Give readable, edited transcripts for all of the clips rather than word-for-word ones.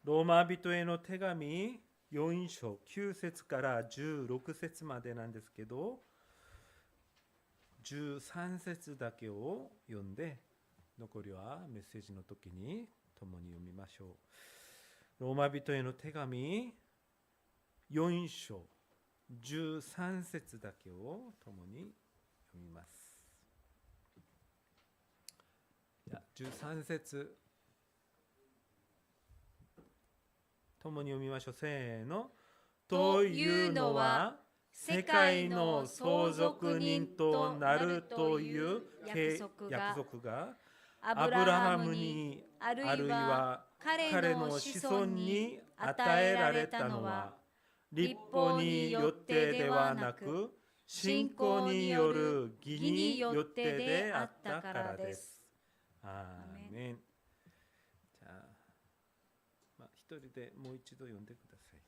ローマ人への手紙4章9節から16節までなんですけど、13節だけを読んで、残りはメッセージの時に共に読みましょう。ローマ人への手紙4章13節だけを共に読みます。13節共に読みましょう。せーの。というのは世界の相続人となるという約束がアブラハムにあるいは彼の子孫に与えられたのは律法によってではなく信仰による義によってであったからです。アーメン。じゃあ、一人でもう一度読んでください。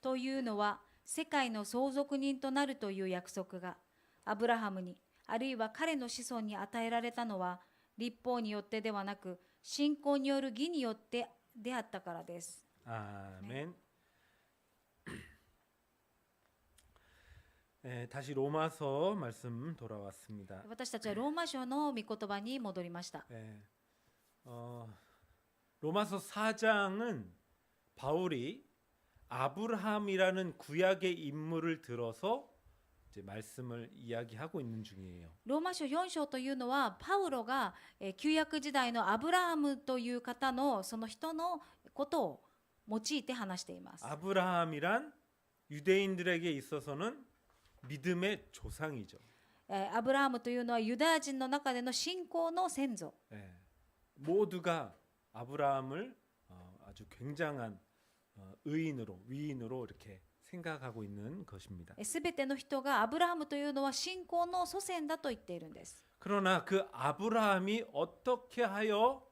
というのは世界の相続人となるという約束がアブラハムにあるいは彼の子孫に与えられたのは律法によってではなく信仰による義によってであったからです。アーメン。다시 로마서 말씀 돌아왔습니다. 私たちはローマ書の御言葉に戻りました。 로마서 4장은 바울이 아브라함이라는 구약의 인물을 들어서 이제 말씀을 이야기하고 있는 중이에요. ローマ書4章というのはパウロが旧約時代のアブラハムという方のその人のことを用いて話しています。 아브라함이란 유대인들에게 있어서는 믿음의 조상이죠. アブラハムというのはユダヤ人の中での信仰の先祖。 모두가 아브라함을 아주 굉장한 의인으로 위인으로 이렇게 생각하고 있는 것입니다. すべての人がアブラハムというのは信仰の祖先だと言っているんです。 그러나 그 아브라함이 어떻게 하여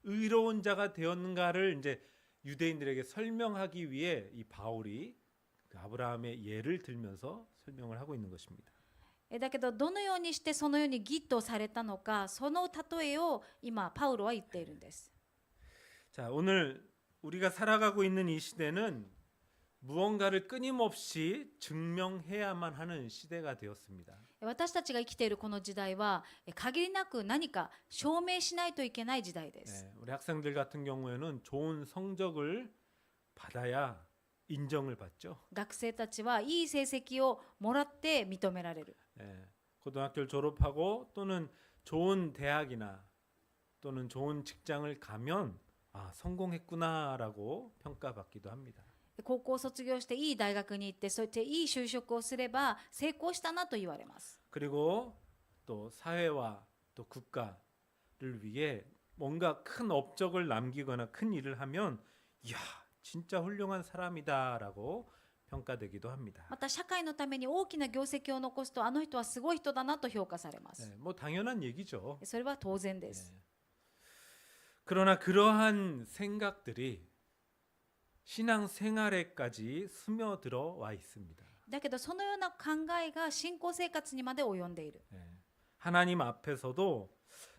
의로운 자가 되었는가를 이제 유대인들에게 설명하기 위해 이 바울이 그 아브라함의 예를 들면서 설명을 하고 있는 것입니다. だけどどのようにしてそのように義とされたのか、その例えを今パウロは言っているんです。 자, 오늘 우리가 살아가고 있는 이 시대는 무언가를 끊임없이 증명해야만 하는 시대가 되었습니다. 私たちが生きているこの時代は限りなく何か証明しないといけない時代です。 우리 학생들 같은 경우에는 좋은 성적을 받아야 인정을 받죠. 学生たちはいい成績をもらって認められる。 고등학교를 졸업하고 또는 좋은 대학이나 또는 좋은 직장을 가면 성공했구나라고 평가받기도 합니다. 高校を卒業していい大学に行ってそうやっていい就職をすれば成功したなと言われます。 그리고 또 사회와 또 국가를 위해 뭔가 큰 업적을 남기거나 큰 일을 하면 이야 진짜 훌륭한 사람이다라고 평가되기도 합니다. また社会のために大きな業績を残すとあの人はすごい人だなと評価されます。 뭐 당연한 얘기죠. それは当然です。 그러나 그러한 생각들이 신앙 생활에까지 스며들어 와 있습니다. だけどそのような考えが信仰生活にまで及んでいる。 하나님 앞에서도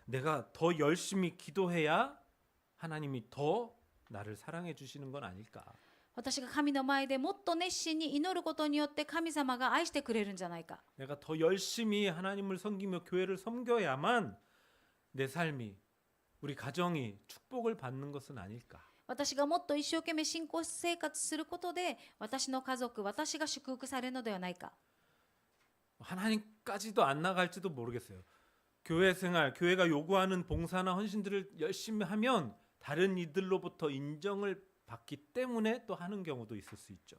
내가 더 열심히 기도해야 하나님이 더 나를 사랑해 주시는 건 아닐까? 私が神の前でもっと熱心に祈ることによって神様が愛してくれるんじゃないか。 내가 더 열심히 하나님을 섬기며 교회를 섬겨야만 내 삶이 우리 가정이 축복을 받는 것은 아닐까? 私がもっと一生懸命信仰生活することで私の家族、私が祝福されるのではないか。 하나님까지도 안 나갈지도 모르겠어요. 교회 생활, 교회가 요구하는 봉사나 헌신들을 열심히 하면 다른 이들로부터 인정을 받기 때문에 또 하는 경우도 있을 수 있죠.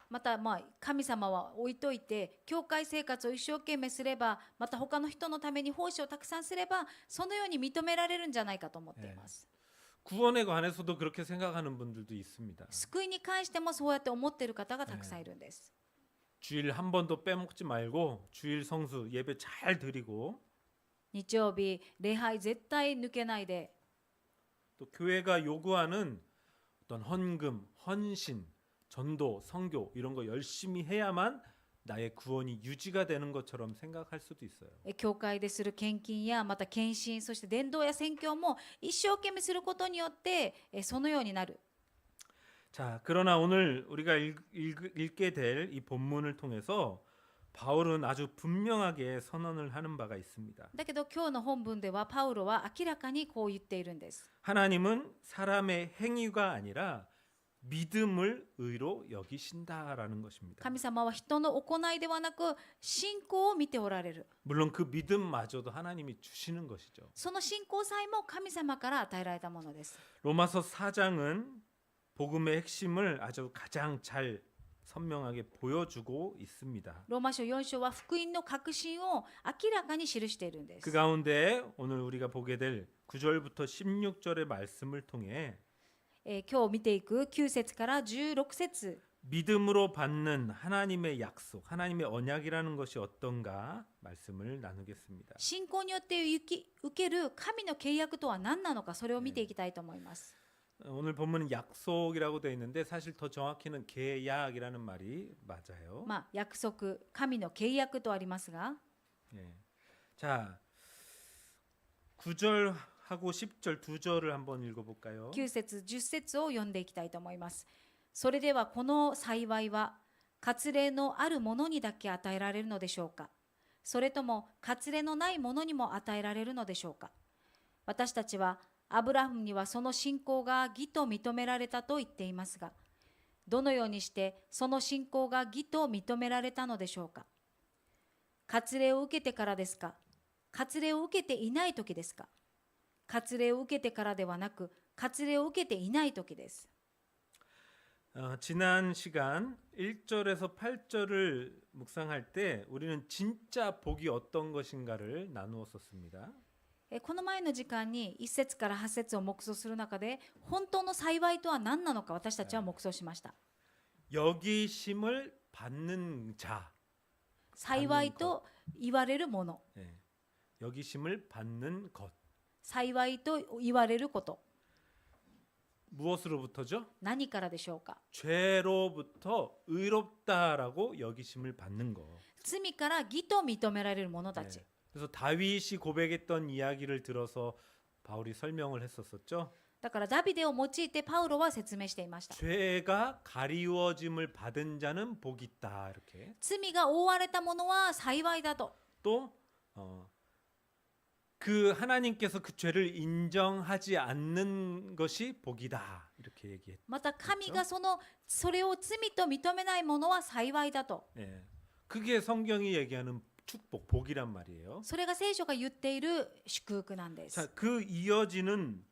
また神様は置いといて教会生活を一生懸命すればまた他の人のために奉仕をたくさんすればそのように認められるんじゃないかと思っています。 구원에 관해서도 그렇게 생각하는 분들도 있습니다. 救いに関してもそうやって思っている方がたくさんいるんです。 주일 한 번도 빼먹지 말고 주일 성수 예배 잘 드리고 日曜日礼拝絶対抜けないで 또 교회가 요구하는 어떤 헌금, 헌신, 전도, 선교 이런 거 열심히 해야만 나의 구원이 유지가 되는 것처럼 생각할 수도 있어요. 教会でする献金やまた献身そして伝道や宣教も一生懸命することによってそのようになる 자, 그러나 오늘 우리가 읽게 될 이 본문을 통해서 바울은 아주 분명하게 선언을 하는 바가 있습니다. だけど今日の本文ではパウロは明らかにこう言っているんです。 하나님은 사람의 행위가 아니라 믿음을 의로 여기신다라는 것입니다. 神様は人の行いではなく信仰を見ておられる。 물론 그 믿음마저도 하나님이 주시는 것이죠. その信仰さえも神様から与えられたものです。 로마서 4장은 복음의 핵심을 아주 가장 잘 선명하게 보여주고 있습니다. ローマ書4章は福音の核心を明らかに記しているんです。 그 가운데 오늘 우리가 보게 될 9절부터 16절의 말씀을 통해 今日見ていく9節から16節 믿음으로 받는 하나님의 약속, 하나님의 언약이라는 것이 어떤가 말씀을 나누겠습니다. 信仰によって受ける神の契約とは何なのか、それを見ていきたいと思います。 오늘 본문은 약속이라고 되어 있는데 사실 더 정확히는 계약이라는 말이 맞아요. 約束、神の契約とありますが、 예. 자, 9절하고 10절 두 절을 한번 읽어볼까요? 9節10節を読んでいきたいと思います。それではこの幸いは割礼のある者にだけ与えられるのでしょうか。それとも割礼のない者にも与えられるのでしょうか。私たちはアブラハムにはその信仰が義と認められたと言っていますが、どのようにしてその信仰が義と認められたのでしょうか。割礼を受けてからですか。割礼を受けていない時ですか。割礼を受けてからではなく、割礼を受けていない時です。 지난 시간 1절에서 8절을 묵상할 때 우리는 진짜 복이 어떤 것인가를 나누었었습니다. この前の時間に1節から8節を黙想する中で、本当の幸いとは何なのか私たちは黙想しました。 여기심을 받는 자, 幸いと言われるもの、 예. 여기심을 받는 것. 幸いと言われること、 무엇으로부터죠? 何からでしょうか。 죄로부터 의롭다라고 여기심을 받는 거. 罪から義と認められる者たち。 예. 그래서 다윗이 고백했던 이야기를 들어서 바울이 설명을 했었었죠. だからダビデを用いてパウロは説明していました。 죄가 가리워짐을 받은 자는 복이 있다 이렇게. 罪が覆われた者は幸いだと。 또 그 하나님께서 그 죄를 인정하지 않는 것이 복이다 이렇게 얘기했죠. また神がそれを罪と認めない者は幸いだと。 예. 그게 성경이 얘기하는 축복, 복이란 말이에요. それが聖書が言っている祝福なんです。 자, 그 이어지는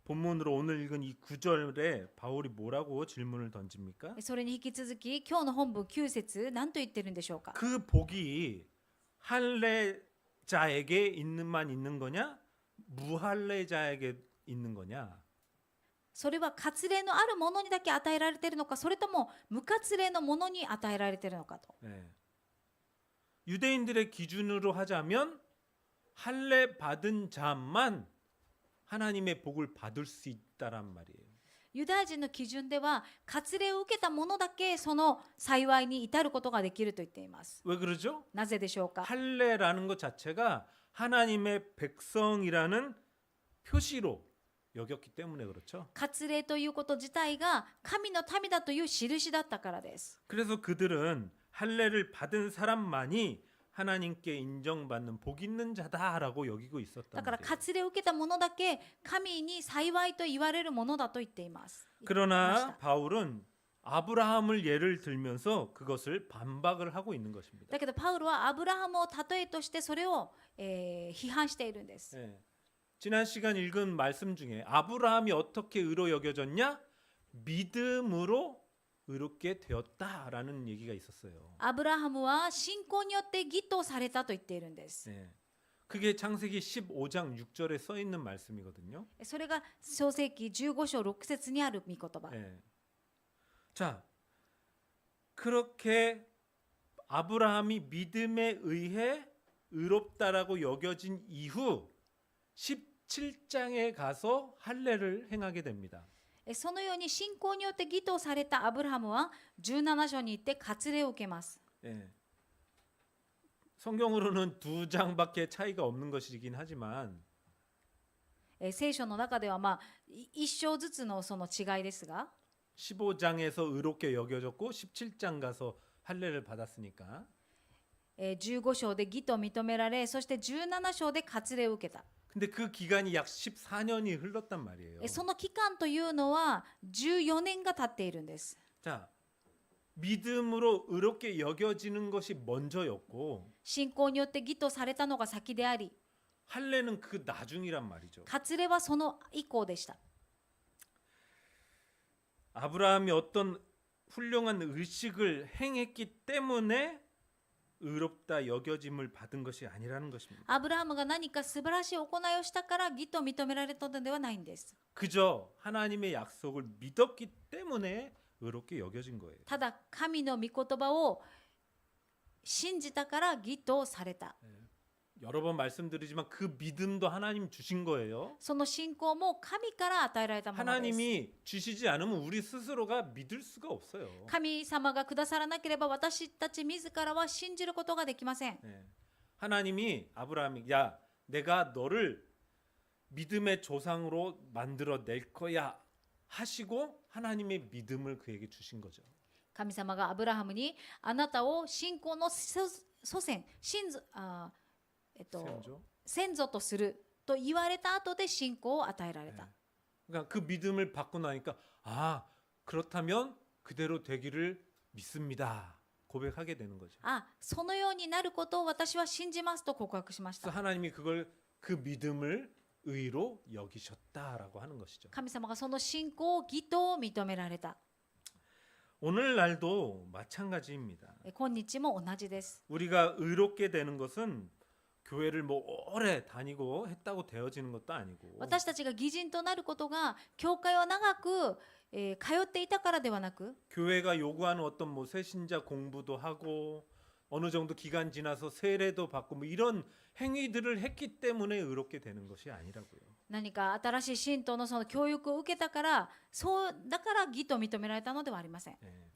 본문으로 오늘 읽은 이 9절에 바울이 뭐라고 질문을 던집니까? それに引き続き今日の本文9節何と言ってるんでしょうか。 그 복이 할례자에게 있는 거냐? 무할례자에게 있는 거냐? それは割礼のある者にだけ与えられているのか、それとも無割礼の者に与えられているのかと。 네. 유대인들의 기준으로 하자면 할례 받은 자만 하나님의 복을 받을 수 있다란 말이에요. ユダヤ人の基準では割礼を受けた者だけその幸いに至ることができると言っています。 왜 그러죠? なぜでしょうか。 할례라는 것 자체가 하나님의 백성이라는 표시로 여겼기 때문에 그렇죠. 割礼ということ自体が神の民だという印だったからです。 그래서 그들은 할례를 받은 사람만이 하나님께 인정받는 복 있는 자다라고 여기고 だ 있었단 から 말이에요. 割礼を受けた者だけ神に幸いと言われるものだと言っています。 그러나 바울은 아브라함을 예를 들면서 그것을 반박을 하고 있는 것입니다. だけどパウロはアブラハムを例えとしてそれを、批判しているんです。 예. 지난 시간 읽은 말씀 중에 아브라함이 어떻게 의로 여겨졌냐? 믿음으로 의롭게 되었다라는 얘기가 있었어요. アブラハムは信仰によって義とされたと言っているんです。 예. 그게 창세기 15장 6절에 써 있는 말씀이거든요. それが創世記15章6節にある御言葉。 예. 자, 그렇게 아브라함이 믿음에 의해 의롭다라고 여겨진 이후 17장에 가서 할례를 행하게 됩니다. そのように信仰によって義とされたアブラハムは17章に行って割礼を受けます。 예. 성경으로는 두 장밖에 차이가 없는 것이긴 하지만 聖書の中では1章ずつのその違いですが、 15장에서 의롭게 여겨졌고 17장 가서 할례를 받았으니까 15章で義と認められ、そして17章で割礼を受けた。 근데 그 기간이 약 14년이 흘렀단 말이에요. その期間というのは14年が経っているんです。 자, 믿음으로 의롭게 여겨지는 것이 먼저였고 信仰によって義とされたのが先であり、 할례는 그 나중이란 말이죠. 割礼はその以降でした。 아브라함이 어떤 훌륭한 의식을 행했기 때문에 의롭다 여겨짐을 받은 것이 아니라는 것입니다. アブラハムが何か素晴らしい行いをしたから義と認められたのではないんです。 그저 하나님의 약속을 믿었기 때문에 의롭게 여겨진 거예요. ただ神の御言葉を信じたから義とされた。 여러 번 말씀드리지만 그 믿음도 하나님 주신 거예요. その信仰も神から与えられたものです。 하나님이 주시지 않으면 우리 스스로가 믿을 수가 없어요. 神様がくださらなければ私たち自らは信じることができません。 네. 하나님이 아브라함이 야 내가 너를 믿음의 조상으로 만들어 낼 거야 하시고 하나님의 믿음을 그에게 주신 거죠. 神様がアブラハムにあなたを信仰の祖先、先祖? 先祖とすると言われた後で信仰を与えられた。 그러니까 그 믿음을 받고 나니까 아 그렇다면 그대로 되기를 믿습니다. 고백하게 되는 거죠. あ、そのようになることを私は信じますと告白しまし 그래서 た。 하나님이 그 믿음을 의로 여기셨다라고 하는 것이죠. 神様がその信仰を義と認められた。 오늘날도 마찬가지입니다. 今日も同じです。 우리가 의롭게 되는 것은 교회를 뭐 오래 다니고 했다고 되어지는 것도 아니고 私たちが義人となることが教会を長く、通っていたからではなく 교회가 요구하는 어떤 뭐 새신자 공부도 하고 어느 정도 기간 지나서 세례도 받고 뭐 이런 행위들을 했기 때문에 의롭게 되는 것이 아니라고요. 何か新しい信徒のその教育を受けたからそうだから義と認められたのではありません。 예.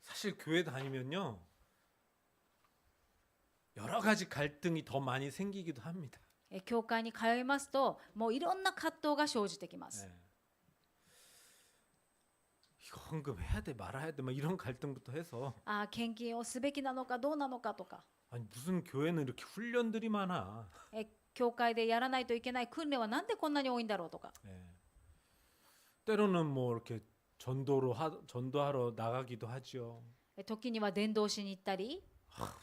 사실 교회 다니면요 여러 가지 갈등이 더 많이 생기기도 합니다. 教会に通いますともういろんな葛藤が生じてきます。 예. 이거 헌금해야 돼 말아야 돼 막 이런 갈등부터 해서 あ、献金をすべきなのかどうなのかとか、 아니 무슨 교회는 이렇게 훈련들이 많아. 教会でやらないといけない訓練はなんでこんなに多いんだろうとか、 예. 때로는 뭐 이렇게 전도하러 나가기도 하죠. 時には伝道しに行ったり、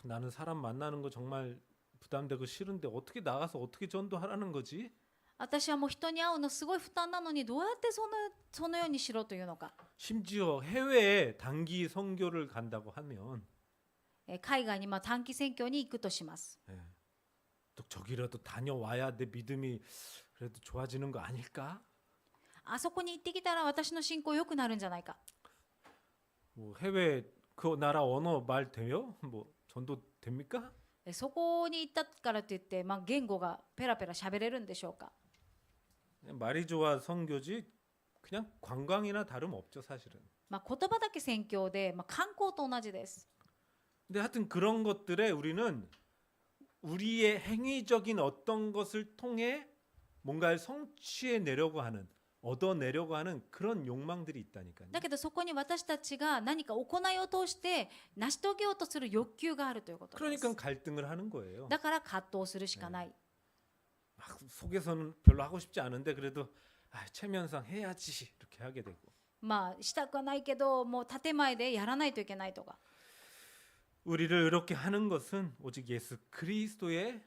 나는 사람 만나는 거 정말 부담되고 싫은데 어떻게 나가서 어떻게 전도하라는 거지? 私はもう人に会うのすごい負担なのにどうやってそのようにしろというのか、 심지어 해외에 단기 선교를 간다고 하면 海外に短期宣教に行くとします。 예. 또 저기라도 다녀와야 내 믿음이 그래도 좋아지는 거 아닐까? あそこに行ってきたら私の信仰良くなるんじゃないか。 뭐 해외 그 나라 언어 말 돼요? 뭐 전도 됩니까? そこに行ったからといって、言語がペラペラ喋れるんでしょうか。 말이 좋아 선교지 그냥 관광이나 다름없죠 사실은. 言葉だけ宣教で、観光と同じです。 근데 하여튼 그런 것들에 우리는 우리의 행위적인 어떤 것을 통해 뭔가를 성취해내려고 하는 얻어내려고 하는 그런 욕망들이 있다니까요. だけどそこに私たちが何か行いを通して成し遂げようとする欲求があるということです。 그러니까 갈등을 하는 거예요. だから葛藤するしかない。 막 속에서는 별로 하고 싶지 않은데 그래도 체면상 해야지 이렇게 하게 되고. したくはないけどもう建前でやらないといけないとか。 우리를 이렇게 하는 것은 오직 예수 그리스도를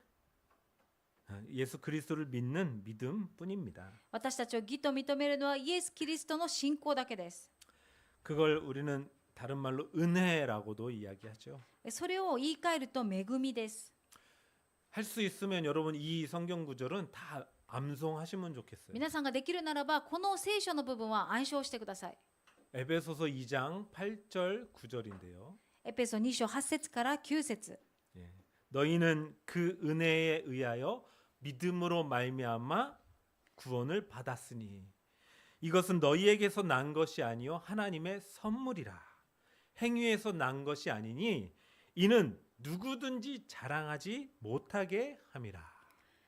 믿는 믿음뿐입니다. 私たちを義と認めるのはイエス・キリストの信仰だけです。 그걸 우리는 다른 말로 은혜라고도 이야기하죠. それを言い換えると恵みです。 할 수 있으면 여러분 이 성경 구절은 다 암송하시면 좋겠어요. 皆さんができるならばこの聖書の部分は暗唱してください。 에베소서 2장 8절 9절인데요. エペソ2章8節から9節 예. 너희는 그 은혜에 의하여 믿음으로 말미암아 구원을 받았으니 이것은 너희에게서 난 것이 아니요 하나님의 선물이라. 행위에서 난 것이 아니니 이는 누구든지 자랑하지 못하게 함이라.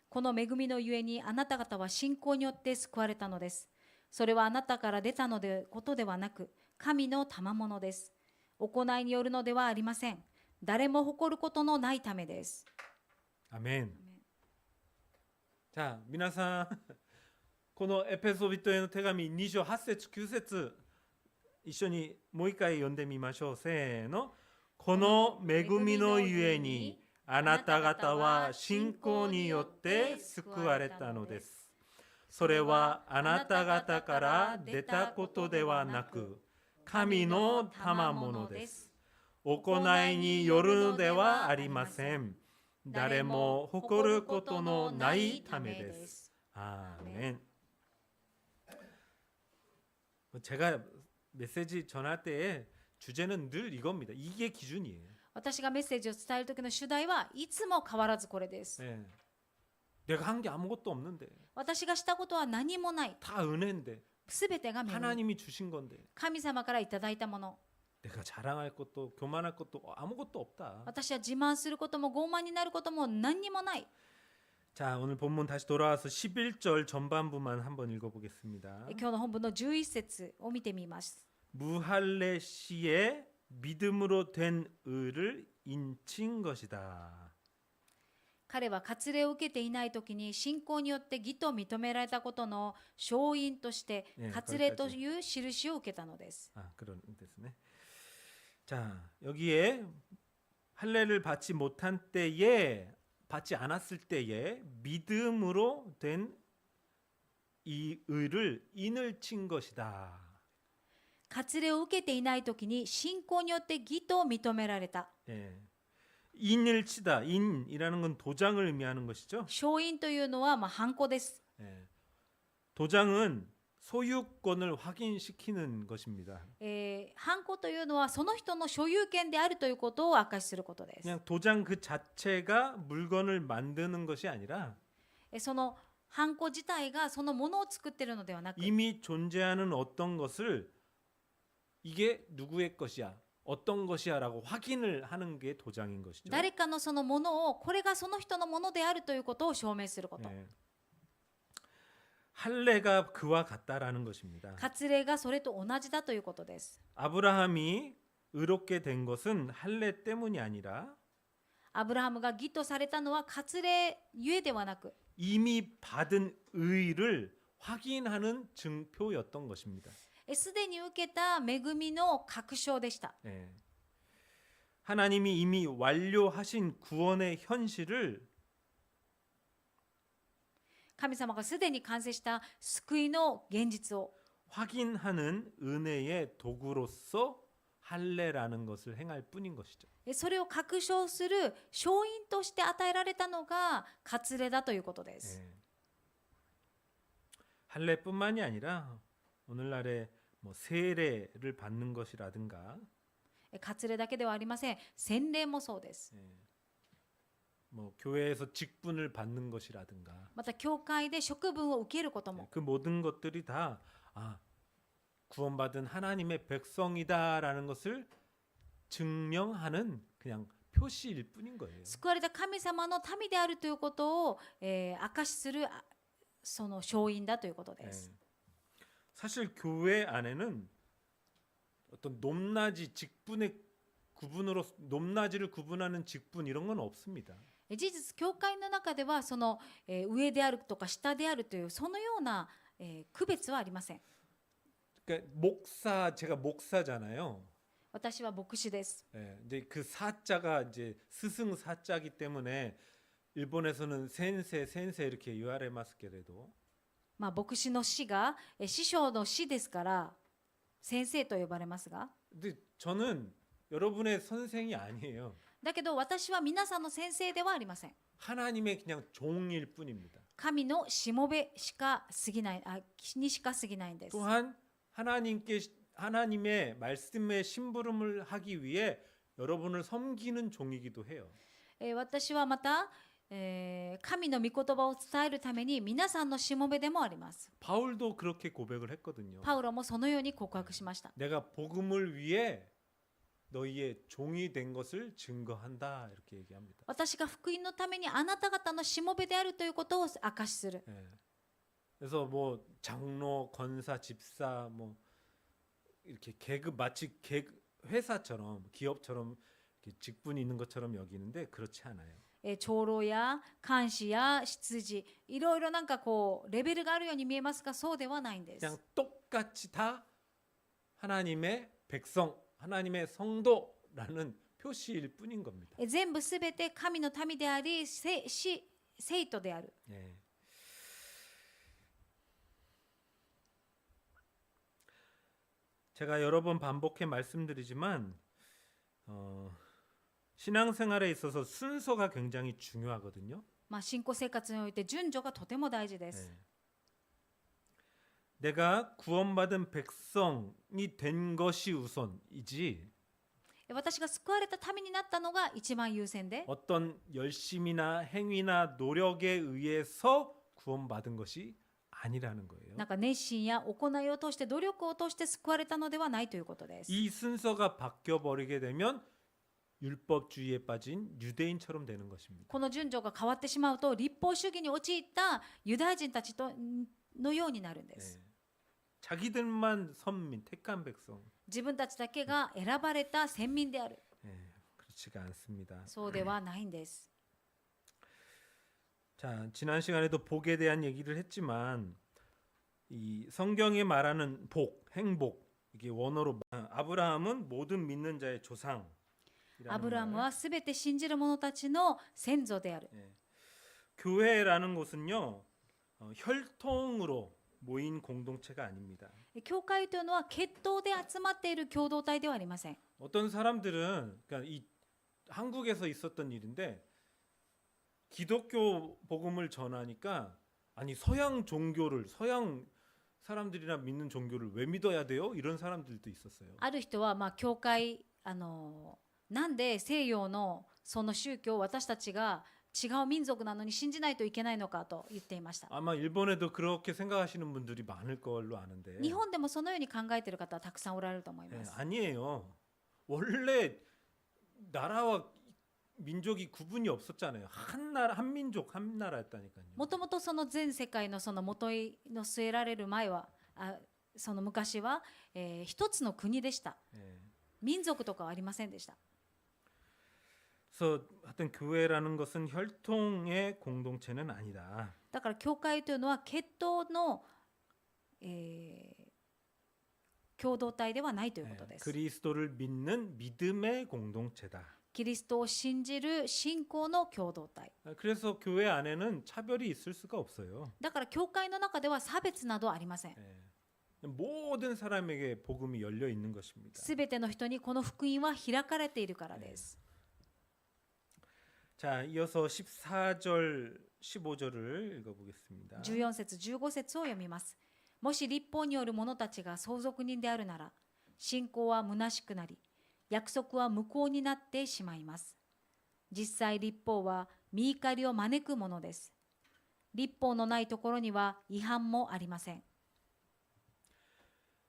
この恵みのゆえにあなた方は信仰によって救われたのです。それはあなたから出たことではなく、神の賜物です。行いによるのではありません。誰も誇ることのないためです。 아멘. 자, 皆さん、このエペソビトへの手紙28節9節一緒にもう一回読んでみましょう。せーの。この恵みのゆえにあなた方は信仰によって救われたのです。それはあなた方から出たことではなく、神の賜物です。行いによるのではありません。誰も誇ることのないためです。아멘. 제가 메시지 전할 때에 주제는 늘 이겁니다. 이게 기준이에요. 私がメッセージを伝える時の主題はいつも変わらずこれです。 네. 내가 한 게 아무것도 없는데 私がしたことは何もない。 다 은혜인데 すべてが恵み。 하나님이 주신 건데 神様からいただいたもの。 내가 자랑할 것도 교만할 것도 아무것도 없다. 私は自慢することも傲慢になることも何にもない。 자, 오늘 본문 다시 돌아와서 11절 전반부만 한번 읽어보겠습니다. 今日の本文の11節を見てみます。 무할레 씨의 믿음으로 된 의를 인친 것이다. 彼は割礼を受けていない時に信仰によって義と認められたことの証印として割礼という印を受けたのです。 그런 뜻이네. 자, 여기에 할례를 받지 못한 때에 받지 않았을 때에 믿음으로 된 이 의를 인을 친 것이다. 割礼を受けていない時に信仰によって義と認められた。 예. 인을 치다. 인이라는 건 도장을 의미하는 것이죠. 証印というのはハンコです。 예. 도장은 소유권을 확인시키는 것입니다. ハンコというのはその人の所有権であるということを証しすることです。 그냥 도장 그 자체가 물건을 만드는 것이 아니라 そのハンコ自体がそのものを作っているのではなく、 이미 존재하는 어떤 것을 이게 누구의 것이야, 어떤 것이야라고 확인을 하는 게 도장인 것이죠. 誰かのそのものをこれがその人のものであるということを証明すること。 예. 할례가 그와 같다라는 것입니다. 割礼がそれと同じだということです。 아브라함이 의롭게 된 것은 할례 때문이 아니라 アブラハムが義とされたのは割礼ゆえではなく、 이미 받은 의를 확인하는 증표였던 것입니다. すでに受けた恵みの確証でした。 예. 하나님이 이미 완료하신 구원의 현실을 神様がすでに完成した救いの現実を 확인하는 은혜의 도구로서 할례라는 것을 행할 뿐인 것이죠. それを確証する証印として与えられたのが割礼だということです。 예. 할례뿐만이 아니라 오늘날에 뭐 세례를 받는 것이라든가 割礼だけではありません。洗礼もそうです。 예. 뭐 교회에서 직분을 받는 것이라든가 また教会で職分を受けることも、 그 모든 것들이 다 구원받은 하나님의 백성이다라는 것을 증명하는 그냥 표시일 뿐인 거예요. 救われた神様の民であるということを、証しするその証印だということで 예. す。 사실 교회 안에는 어떤 높낮이 직분의 구분으로 높낮이를 구분하는 직분 이런 건 없습니다. 事実教会の中ではその、上であるとか下であるというそのような、区別はありません。 그러니까 목사 제가 목사잖아요. 私は牧師です。 예, 이제 그 사자가 이제 스승 사자기 때문에 일본에서는 센세 이렇게 유아레마스케레도 牧師の師が師匠の師ですから先生と呼ばれますが、 근데 저는 여러분의 선생이 아니에요. だけど私は皆さんの先生ではありません。 하나님의 그냥 종일 뿐입니다. 神のしもべしか過ぎない、にしか過ぎないんです。 또한 하나님의 말씀의 심부름을 하기 위해 여러분을 섬기는 종이기도 해요. 私はまた、神の御言葉を伝えるために皆さんのしもべでもあります。 바울도 그렇게 고백을 했거든요. パウロもそのように告白しました。 내가 복음을 위해 너희의 종이 된 것을 증거한다 이렇게 얘기합니다. 私が福音のためにあなた方のしもべであるということを証しする。 예. 그래서 뭐 장로, 권사, 집사 뭐 이렇게 계급 마치 회사처럼 기업처럼 이렇게 직분이 있는 것처럼 여기는데 그렇지 않아요. 長老や監視や執事、いろいろなんかこうレベルがあるように見えますが、そうではないんです。 그냥 똑같이 다 하나님의 백성, 하나님의 성도라는 표시일 뿐인 겁니다. 全部すべて神の民であり、生徒である。 예. 제가 여러 번 반복해 말씀드리지만 신앙생활에 있어서 순서가 굉장히 중요하거든요. 信仰生活において順序がとても大事です。 예. 내가 구원받은 백성이 된 것이 우선이지 私が救われた民になったのが一番優先で、 어떤 열심이나 행위나 노력에 의해서 구원받은 것이 아니라는 거예요. なんか熱心や行いを通して努力を通して救われたのではないということです。 이 순서가 바뀌어 버리게 되면 율법주의에 빠진 유대인처럼 되는 것입니다. この順序が変わってしまうと立法主義に陥ったユダヤ人たちとのようになるんです。 네. 자기들만 선민, 택한 백성. 自分たちだけが選ばれた選民である。 네, 그렇지가 않습니다. そうではないんです。 자, 지난 시간에도 복에 대한 얘기를 했지만 이 성경에 말하는 복, 행복 이게 원어로 아브라함은 모든 믿는 자의 조상. アブラムはすべて信じる者たちの先祖である。 예. 교회라는 곳은요 혈통으로 모인 공동체가 아닙니다. 教会というのは血統で集まっている共同体ではありません。 어떤 사람들은 그러니까 이 한국에서 있었던 일인데 기독교 복음을 전하니까 아니 서양 종교를 서양 사람들이나 믿는 종교를 왜 믿어야 돼요? 이런 사람들도 있었어요. ある人は教会なんで西洋のその宗教を私たちが違う民族なのに信じないといけないのかと言っていました。 아마 일본에도 그렇게 생각하시는 분들이 많을 걸로 아는데 日本でもそのように考えている方はたくさんおられると思い 예, ます。 아니에요. 원래 나라와 민족이 구분이 없었잖아요. 한 나라, 한 민족, 한 나라였다니까요. もともとその全世界のその元いの据えられる前はその昔は、一つの国でした。 예. 民族とかはありませんでした。 그래서 하여튼 교회라는 것은 혈통의 공동체는 아니다. だから教会というのは血統の、共同体ではないということ 예, です。 그리스도를 믿는 믿음의 공동체다. キリストを信じる信仰の共同体。 그래서 교회 안에는 차별이 있을 수가 없어요. だから教会の中では差別などありません。 예. 모든 사람에게 복음이 열려 있는 것입니다. すべての人にこの福音は開かれているからです。 자, 이어서 14절, 15절을 읽어보겠습니다. 14節15節を読みます。もし立法による者たちが相続人であるなら、信仰は虚しくなり、約束は無効になってしまいます。実際立法は見怒りを招くものです。立法のないところには違反もありません。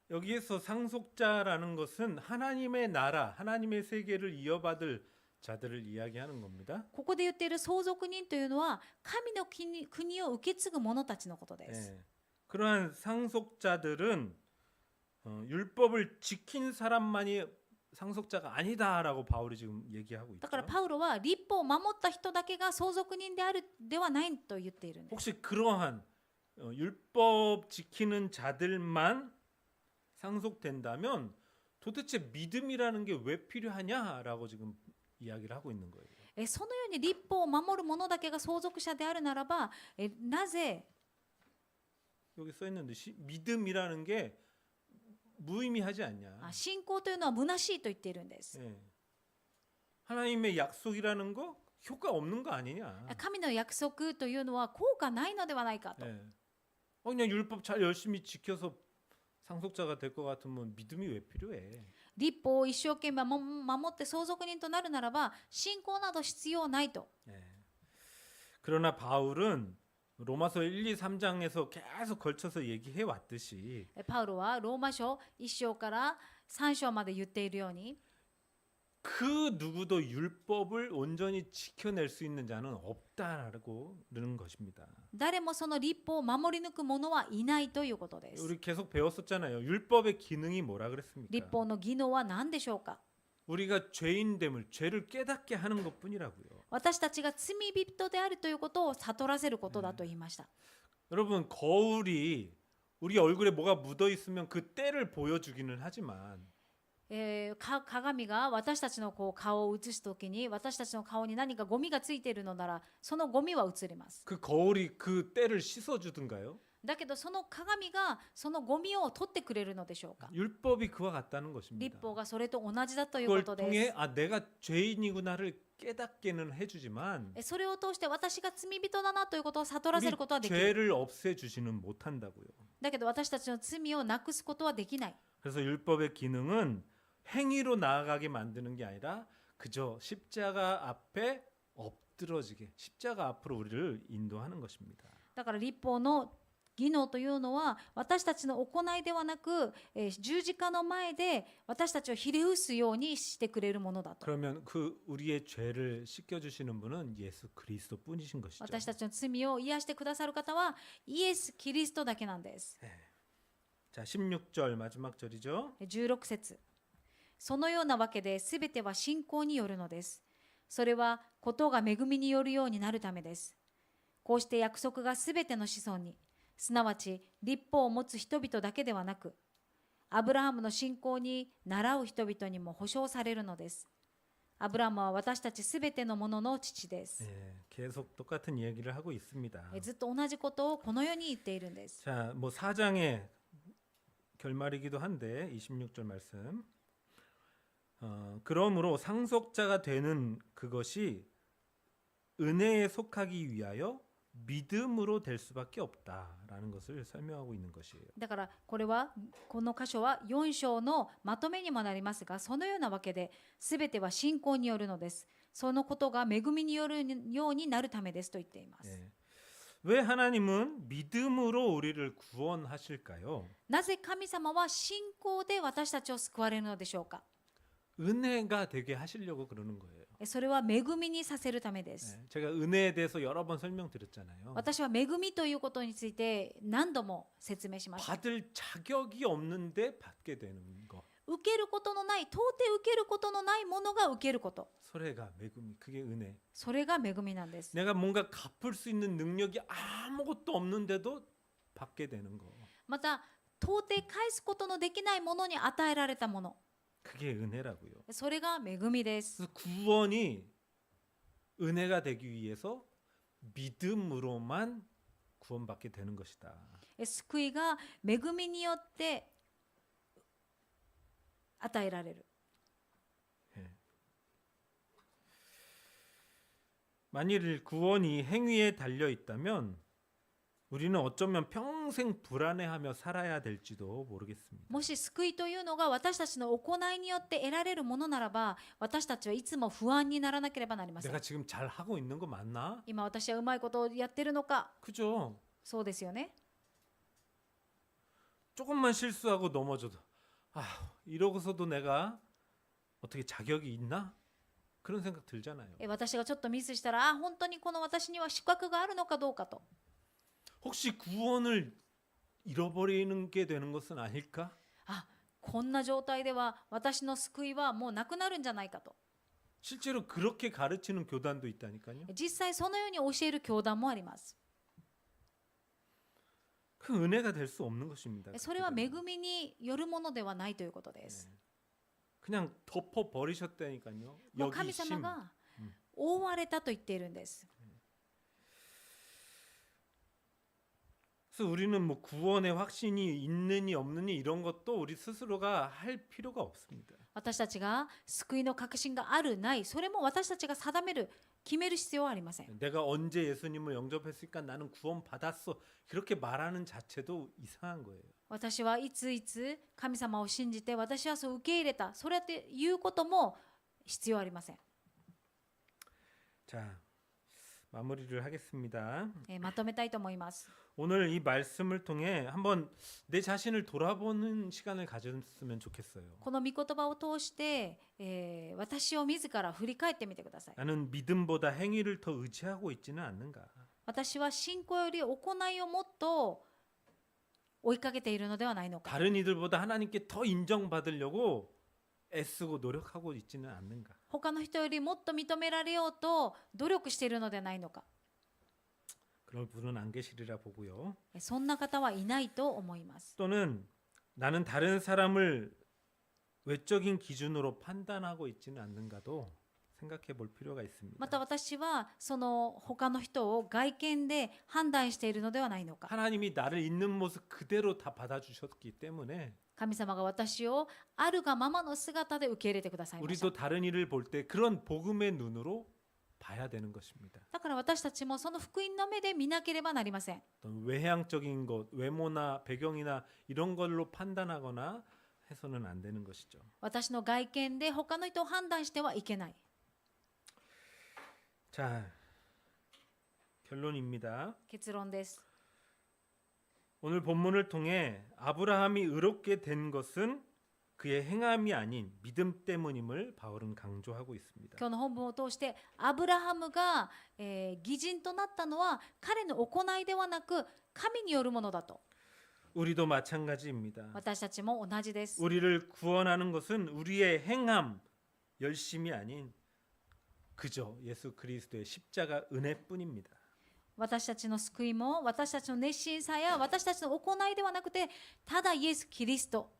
여기에서 상속자라는 것은 하나님의 나라, 하나님의 세계를 이어받을 자들을 이야기하는 겁니다. ここで言っている相続人というのは神の国を受け継ぐ者たちのことです。 예. 그러한 상속자들은 율법을 지킨 사람만이 상속자가 아니다라고 바울이 지금 얘기하고 있죠. だからパウロは立法を守った人だけが相続人であるではないと言っているんです。 혹시 그러한 율법 지키는 자들만 상속된다면 도대체 믿음이라는 게 왜 필요하냐라고 지금 이야기를 하고 있는 거예요. そのように立法を守る者だけが相続者であるならば、なぜ 여기 써 있는데 믿음이라는 게 무의미하지 않냐? 信仰というのは虚しいと言っているんです。 예. 하나님의 약속이라는 거 효과 없는 거 아니냐? 神の約束というのは効果ないのではないかと。 예. 그냥 율법 잘 열심히 지켜서 상속자가 될 것 같으면 믿음이 왜 필요해? 立法を一生懸命守って相続人となるならば信仰など必要ないと。 예. 그러나 바울은 로마서 1, 2, 3장에서 계속 걸쳐서 얘기해 왔듯이 パウロはローマ書1章から3章まで言っているように그 누구도 율법을 온전히 지켜낼 수 있는 자는 없다라고 그러는 것입니다. 誰もその律法を守り抜く者はいないということです。 우리 계속 배웠었잖아요. 율법의 기능이 뭐라 그랬습니까? 律法の技能は何でしょうか。 우리가 죄인됨을 죄를 깨닫게 하는 것뿐이라고요. 私たちが罪人であるということを悟らせることだと言いました。 여러분 거울이 우리 얼굴에 뭐가 묻어 있으면 그 때를 보여주기는 하지만 鏡が私たちの顔を映すときに私たちの顔に何かゴミがついているのならそのゴミは映ります。 그 거울이 그 때를 씻어주든가요? だけどその鏡がそのゴミを取ってくれるのでしょうか。 율법이 그와 같다는 것입니다. 律法がそれと同じだというこ 그걸 とで 통해 す。 아 내가 죄인이구나를 깨닫게는 해주지만 それを通して私が罪人だなということを悟らせ 우리 ることはできる。 죄를 없애주지는 못한다고요. だけど私たちの罪をなくすことはできない。 그래서 율법의 기능은 행위로 나아가게 만드는 게 아니라 그저 십자가 앞에 엎드러지게 십자가 앞으로 우리를 인도하는 것입니다. だから律法の技能というのは私たちの行いではなく、十字架の前で私たちをひれ伏すようにしてくれるものだと。 그러면 그 우리의 죄를 씻겨 주시는 분은 예수 그리스도뿐이신 것이죠. 私たちの罪を癒してくださる方はイエス・キリストだけなんです。 자, 16절 마지막 절이죠. 16節。そのようなわけで全ては信仰によるのです。それはことが恵みによるようになるためです。こうして約束が全ての子孫に、すなわち律法を持つ人々だけではなく、アブラハムの信仰に倣う人々にも保証されるのです。アブラハムは私たち全てのものの父です。 계속 똑같은 이야기를 하고 있습니다. ずっと同じことをこのように言っているんです。 자, 뭐 4장의 결말이기도 한데 26절 말씀. 그러므로 상속자가 되는 그것이 은혜에 속하기 위하여 믿음으로 될 수밖에 없다라는 것을 설명하고 있는 것이에요. だからこれはこの箇所は4章のまとめにもなりますが、そのようなわけで全ては信仰によるのです。そのことが恵みによるようになるためですと言っています。 왜 하나님은 믿음으로 우리를 구원하실까요? なぜ神様は信仰で私たちを救われるのでしょうか。 은혜가 되게 하시려고 그러는 거예요. それは恵みにさせるためです。 제가 은혜에 대해서 여러 번 설명드렸잖아요. 私は恵みということについて何度も説明しました。 받을 자격이 없는데 받게 되는 거. 受けることのない、到底受けることのないものが受けること。 소래가 매금이 그게 은혜. それが恵みなんです。 내가 뭔가 갚을 수 있는 능력이 아무것도 없는데도 받게 되는 거. また到底返すことのできないものに与えられたもの、 그게 은혜라고요. それが恵みです。 그래서 구원이 은혜가 되기 위해서 믿음으로만 구원받게 되는 것이다. 救いが恵みによって与えられる。 만일 구원이 행위에 달려 있다면 우리는 어쩌면 평생 불안해하며 살아야 될지도 모르겠습니다. もし救いというのが私たちの行いによって得られるものならば、私たちはいつも不安にならなければなりません。 내가 지금 잘 하고 있는 거 맞나? 今私はうまいことをやってるのか。 그죠? そうですよね。 조금만 실수하고 넘어져도 이러고서도 내가 어떻게 자격이 있나? 그런 생각 들잖아요. 私がちょっとミスしたら、本当にこの私には資格があるのかどうかと。 혹시 구원을 잃어버리는 게 되는 것은 아닐까? こんな状態では私の救いはもうなくなるんじゃないかと。 실제로 그렇게 가르치는 교단도 있다니까요. 実際そのように教える教団もあります。 그 은혜가 될 수 없는 것입니다. それは恵みによるものではないということです。 그냥 덮어 버리셨다니까요. もう 여기 神 심. 様が覆われたと言っているんです。 그래서 우리는 뭐 구원의 확신이 있느니 없느니 이런 것도 우리 스스로가 할 필요가 없습니다. 私たちが救いの確信があるない、それも私たちが定める、決める必要はありません。 내가 언제 예수님을 영접했으니까 나는 구원 받았어. 그렇게 말하는 자체도 이상한 거예요. 私はいついつ神様を信じて私はそう受け入れた、それっていうことも必要ありません。 자, 마무리를 하겠습니다. まとめたいと思います。 오늘 이 말씀을 통해 한번 내 자신을 돌아보는 시간을 가졌으면 좋겠어요. この御言葉を通して、私を自ら振り返ってみてください。 나는 믿음보다 행위를 더 의지하고 있지는 않는가? 私は信仰より行いをもっと追いかけているのではないのか。 다른 이들보다 하나님께 더 인정받으려고 애쓰고 노력하고 있지는 않는가? 他の人よりもっと認められようと努力しているのではないのか。 그런 분은 안 계시리라 보고요. そんな方はいないと思います。 또는 나는 다른 사람을 외적인 기준으로 판단하고 있지는 않는가도 생각해 볼 필요가 있습니다. また私はその他の人を外見で判断しているのではないのか。 하나님이 나를 있는 모습 그대로 다 받아주셨기 때문에 神様が私をあるがままの姿で受け入れてくださいました。 우리도 다른 일을 볼 때 그런 복음의 눈으로 봐야 되는 것입니다. だから私たちもその福音の目で見なければなりません。 어떤 외향적인 것, 외모나 배경이나 이런 걸로 판단하거나 해서는 안 되는 것이죠. 私の外見で他の人を判断してはいけない。 자, 결론입니다. 結論です。 오늘 본문을 통해 아브라함이 의롭게 된 것은 그의 행함이 아닌 믿음 때문임을 바울은 강조하고 있습니다. 今日の本文を通してアブラハムが、義人となったのは彼の行いではなく神によるものだと。 우리도 마찬가지입니다. 私たちも同じです。 우리를 구원하는 것은 우리의 행함, 열심이 아닌 그저 예수 그리스도의 십자가 은혜뿐입니다. 私たちの救いも私たちの熱心さや私たちの行いではなくてただイエス・キリスト、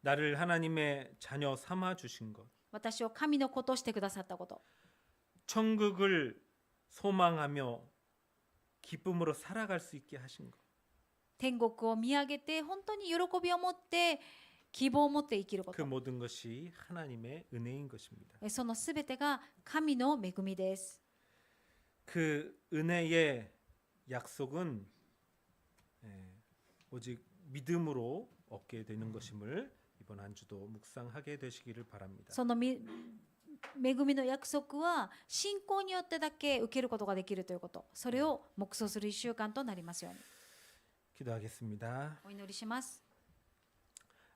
나를 하나님의 자녀 삼아 주신 것, 私を神の子としてくださったこと、 천국을 소망하며 기쁨으로 살아갈 수 있게 하신 것, 天国を見上げて本当に喜びを持って希望を持って生きるこ 그 と、 모든 것이 하나님의 은혜인 것입니다. そのすべてが神の恵みです。 그 은혜의 약속은 오직 믿음으로 얻게 되는 것임을 이번 한 주도 묵상하게 되시기를 바랍니다. その恵みの約束は信仰によってだけ受けることができるということ、それを黙想する1週間となりますように 기도하겠습니다. お祈りします。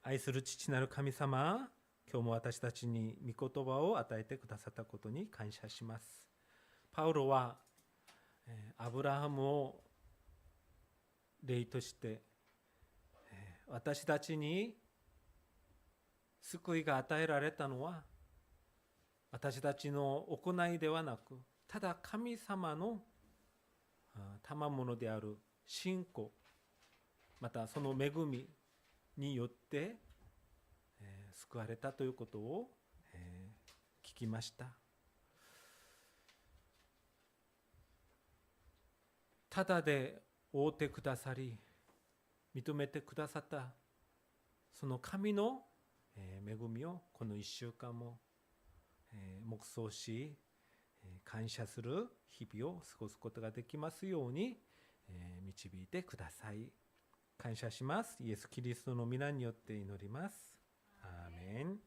愛する父なる神様、今日も私たちに御言葉を与えてくださったことに感謝します。パウロはアブラハムを例として私たちに救いが与えられたのは私たちの行いではなく、ただ神様の賜物である信仰、またその恵みによって救われたということを聞きました。ただで覆ってくださり認めてくださったその神の恵みをこの1週間も黙想し感謝する日々を過ごすことができますように導いてください。感謝します。イエス・キリストの皆によって祈ります。アーメン。